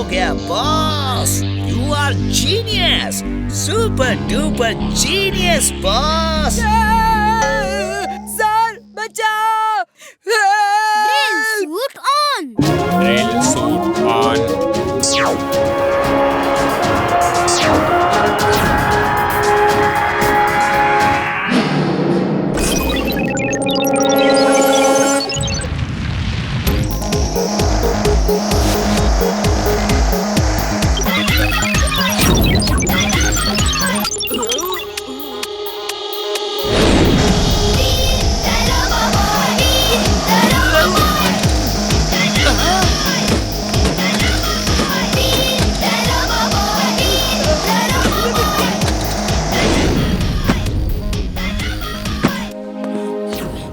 हो गया boss. You are genius, super duper genius boss. Sir बचाओ। Drill suit on.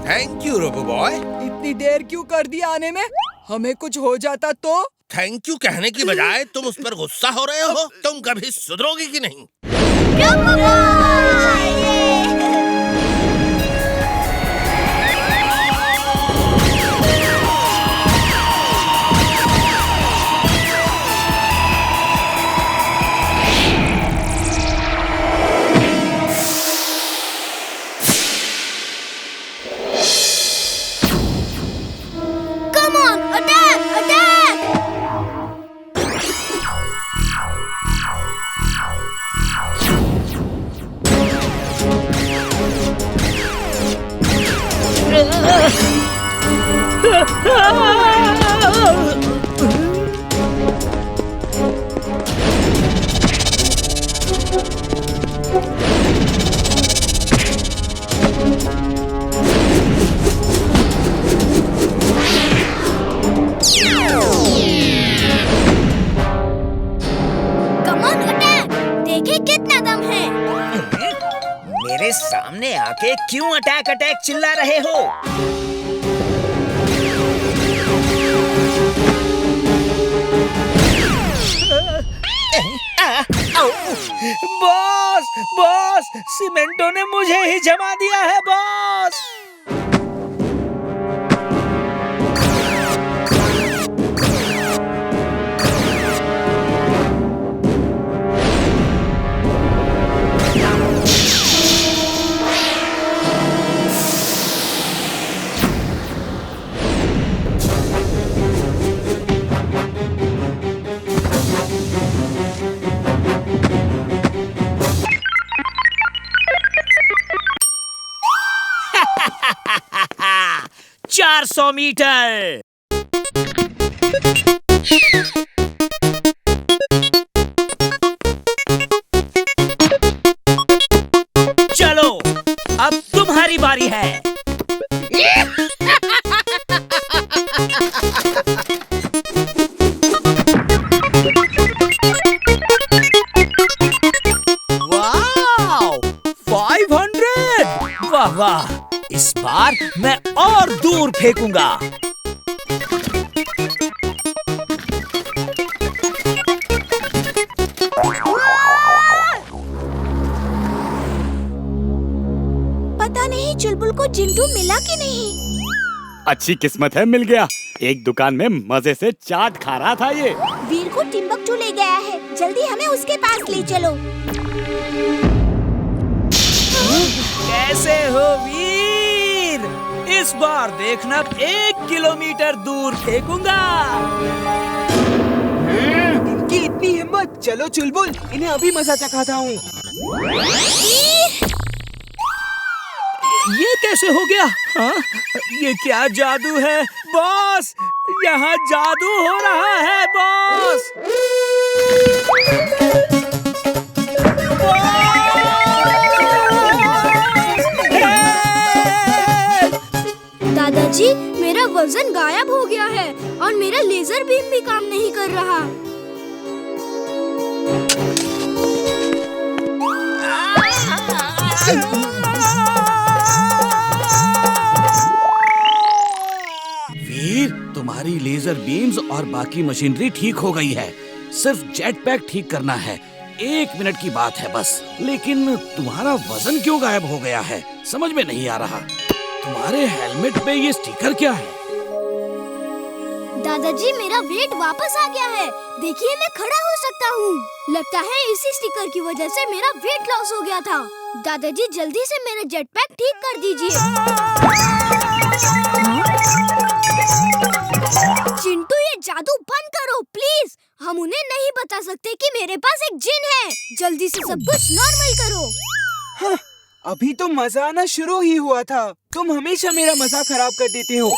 Thank you robo boy. इतनी देर क्यों कर दी आने में? हमें कुछ हो जाता तो? थैंक यू कहने की बजाय तुम उस पर गुस्सा हो रहे हो। तुम कभी सुधरोगे कि नहीं? मेरे सामने आके क्यों अटैक अटैक चिल्ला रहे हो? बॉस बॉस, सीमेंटो ने मुझे ही जमा दिया है बॉस। चार 400 मीटर। चलो अब तुम्हारी बारी है। वाह 500! वाह वाह, इस बार मैं और दूर फेंकूंगा। पता नहीं चुलबुल को चिंटू मिला कि नहीं। अच्छी किस्मत है, मिल गया। एक दुकान में मजे से चाट खा रहा था ये। वीर को टिम्बकटू ले गया है, जल्दी हमें उसके पास ले चलो। कैसे हो वीर? इस बार देखना 1 किलोमीटर दूर फेंकूंगा। इनकी इतनी हिम्मत। चलो चुलबुल, इन्हें अभी मजा चखाता हूँ। ये कैसे हो गया? हाँ? ये क्या जादू है बॉस? यहाँ जादू हो रहा है बॉस। दादाजी, मेरा वजन गायब हो गया है और मेरा लेजर बीम भी काम नहीं कर रहा। वीर, तुम्हारी लेजर बीम्स और बाकी मशीनरी ठीक हो गई है। सिर्फ जेट पैक ठीक करना है। 1 मिनट की बात है बस। लेकिन तुम्हारा वजन क्यों गायब हो गया है, समझ में नहीं आ रहा। तुम्हारे हेलमेट पे ये स्टिकर क्या है? दादाजी मेरा वेट वापस आ गया है। देखिए मैं खड़ा हो सकता हूँ। लगता है इसी स्टिकर की वजह से मेरा वेट लॉस हो गया था। दादाजी जल्दी से मेरा जेट पैक ठीक कर दीजिए। चिंटू ये जादू बंद करो प्लीज। हम उन्हें नहीं बता सकते कि मेरे पास एक जिन है। जल्दी से सब कुछ नॉर्मल करो। हाँ, अभी तो मजा आना शुरू ही हुआ था। तुम हमेशा मेरा मजा खराब कर देते हो।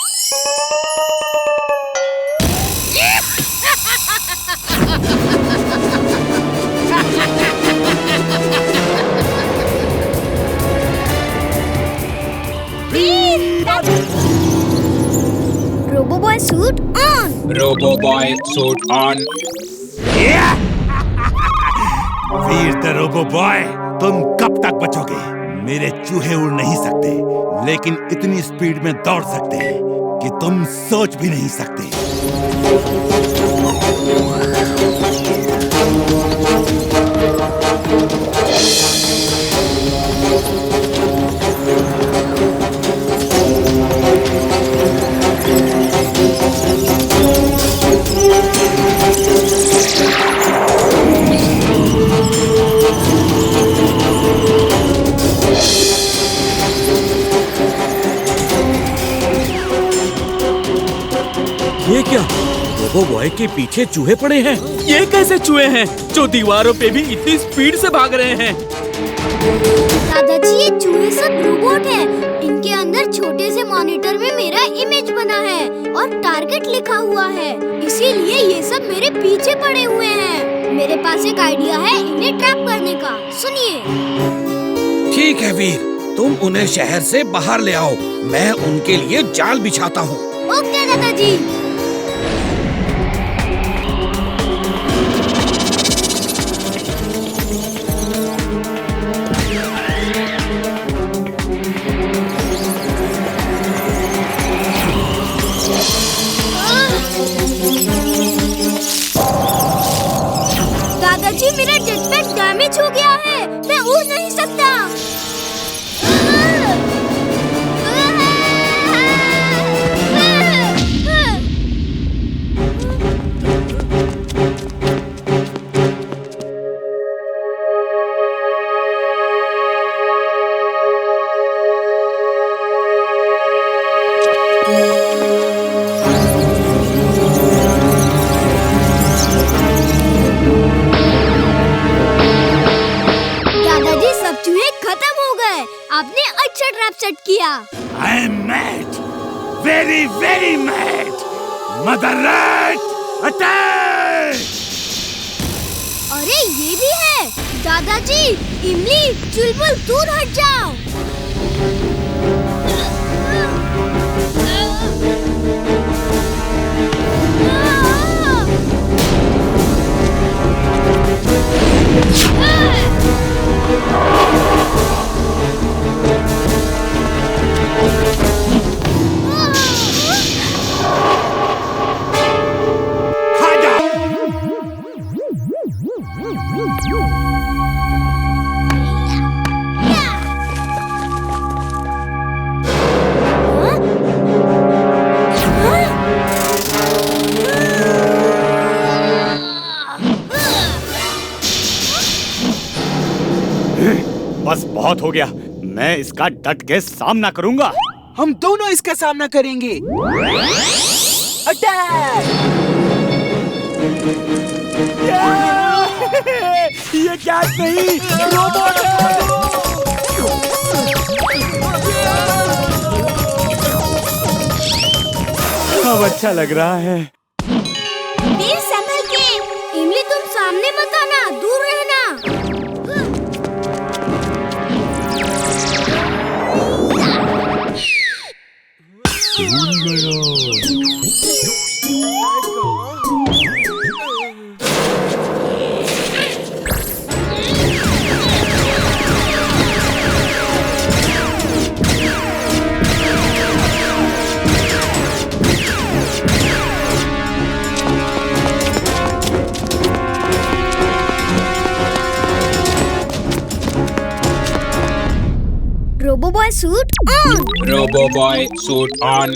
Robo boy suit on. Robo boy suit on. Veer the robo boy, तुम कब तक बचोगे? मेरे चूहे उड़ नहीं सकते, लेकिन इतनी स्पीड में दौड़ सकते हैं कि तुम सोच भी नहीं सकते। ये क्या? रोबो बॉय के पीछे चूहे पड़े हैं। ये कैसे चूहे हैं जो दीवारों पे भी इतनी स्पीड से भाग रहे हैं? दादाजी ये चूहे सब रोबोट हैं। इनके अंदर छोटे से मॉनिटर में मेरा इमेज बना है और टारगेट लिखा हुआ है। इसीलिए ये सब मेरे पीछे पड़े हुए हैं। मेरे पास एक आइडिया है इन्हें ट्रैप करने का। सुनिए। ठीक है वीर, तुम उन्हें शहर से बाहर ले आओ। मैं उनके लिए जाल बिछाता हूँ। ओके दादाजी। दादाजी मेरा जेट पैक डैमेज हो गया है। मैं उड़ नहीं सकता। आपने अच्छा ट्रैप सेट किया। I am mad, very very mad. Mother Rat, attack! अरे ये भी है। दादाजी, इमली, चुलबुल दूर हट जाओ। बस बहुत हो गया। मैं इसका डट के सामना करूंगा। हम दोनों इसका सामना करेंगे। अटैक! ये क्या नहीं, रोबोट है। अब अच्छा लग रहा है। वीर संभल के। इमली तुम सामने मत आना, दूर रहना। Robo Boy suit on. Robo Boy suit on.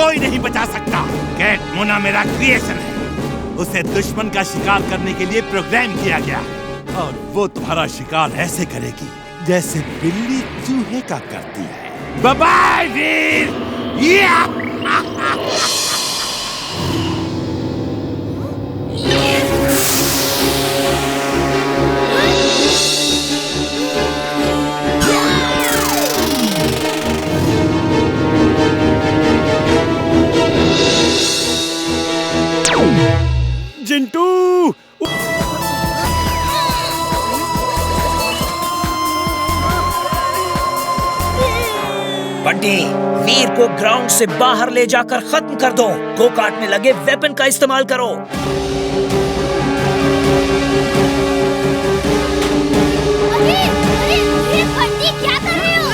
कोई नहीं बचा सकता। कैट मोना मेरा क्रिएशन है। उसे दुश्मन का शिकार करने के लिए प्रोग्राम किया गया है और वो तुम्हारा शिकार ऐसे करेगी जैसे बिल्ली चूहे का करती है। बाय बाय वीर। जिंटू बंटी, वीर को ग्राउंड से बाहर ले जाकर खत्म कर दो। गो कार्ट में लगे वेपन का इस्तेमाल करो। अरे बंटी, क्या कर रहे हो?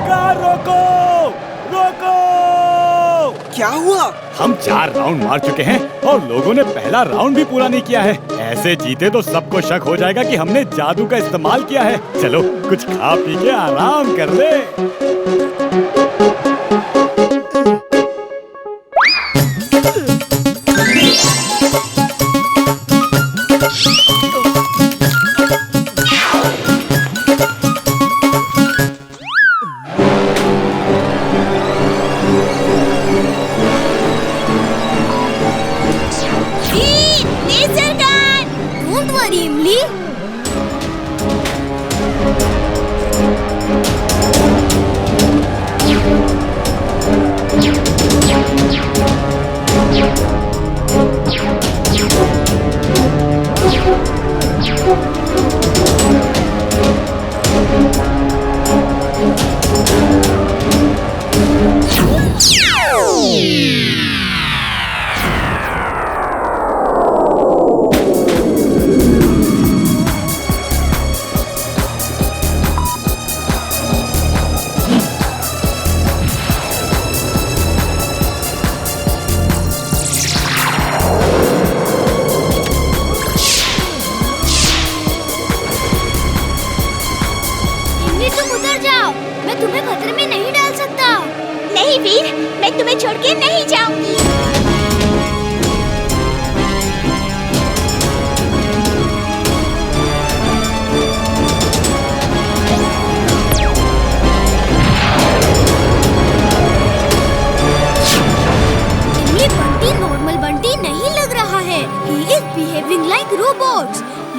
कार रोको, रोको। क्या हुआ? हम 4 राउंड मार चुके हैं और लोगों ने पहला राउंड भी पूरा नहीं किया है। ऐसे जीते तो सबको शक हो जाएगा कि हमने जादू का इस्तेमाल किया है। चलो कुछ खा पी के आराम कर ले।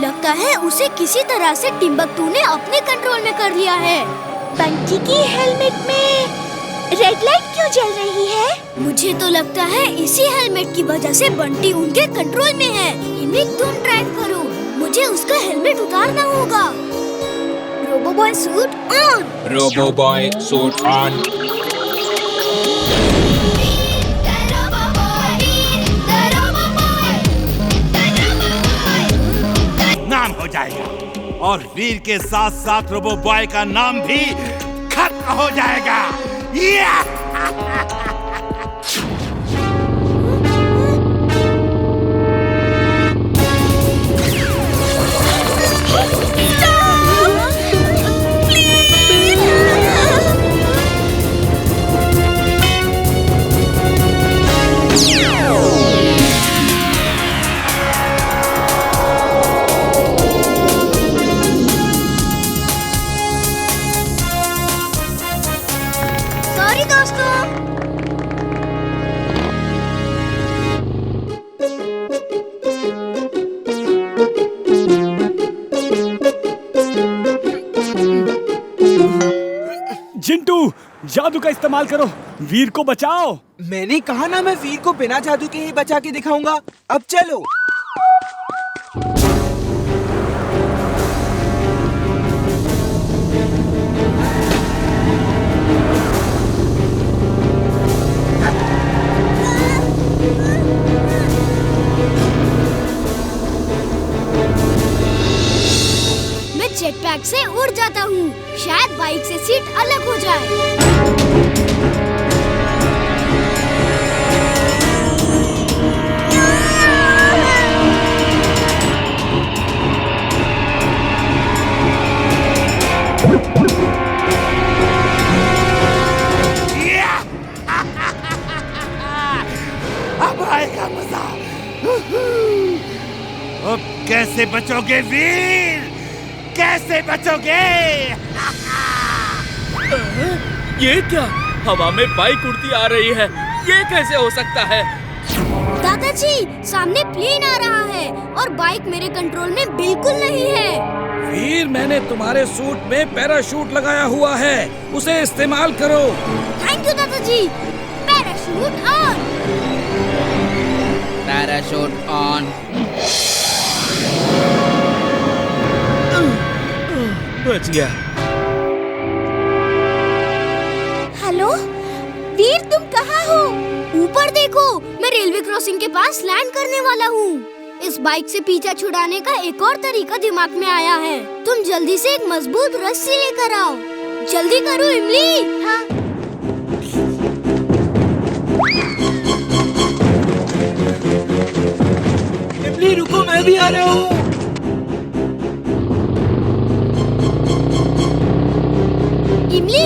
लगता है उसे किसी तरह से टिम्बकटू ने अपने कंट्रोल में कर लिया है। बंटी की हेलमेट में रेड लाइट क्यों जल रही है? मुझे तो लगता है इसी हेलमेट की वजह से बंटी उनके कंट्रोल में है। इमिक, तुम ड्राइव करो, मुझे उसका हेलमेट उतारना होगा। Robo boy suit on. Robo boy suit on. नाम हो जाएगा और वीर के साथ साथ रोबो बॉय का नाम भी खत्म हो जाएगा। सॉरी दोस्तों। जिंटू, जादू का इस्तेमाल करो, वीर को बचाओ। मैंने कहा ना, मैं वीर को बिना जादू के ही बचा के दिखाऊंगा। अब चलो। मैं जेटपैक से उड़ जाता हूँ, शायद बाइक से सीट अलग हो जाए। कैसे बचोगे वीर? कैसे बचोगे? ये क्या? हवा में बाइक उड़ती आ रही है। ये कैसे हो सकता है? दादाजी, सामने प्लेन आ रहा है और बाइक मेरे कंट्रोल में बिल्कुल नहीं है। वीर, मैंने तुम्हारे सूट में पैराशूट लगाया हुआ है, उसे इस्तेमाल करो। थैंक यू दादाजी। Parachute on. Parachute on. बच गया। हेलो वीर, तुम कहाँ हो? ऊपर देखो, मैं रेलवे क्रॉसिंग के पास लैंड करने वाला हूँ। इस बाइक से पीछा छुड़ाने का एक और तरीका दिमाग में आया है। तुम जल्दी से एक मजबूत रस्सी लेकर आओ। जल्दी करो इमली। हाँ। इमली रुको, मैं भी आ रहा हूँ। इमली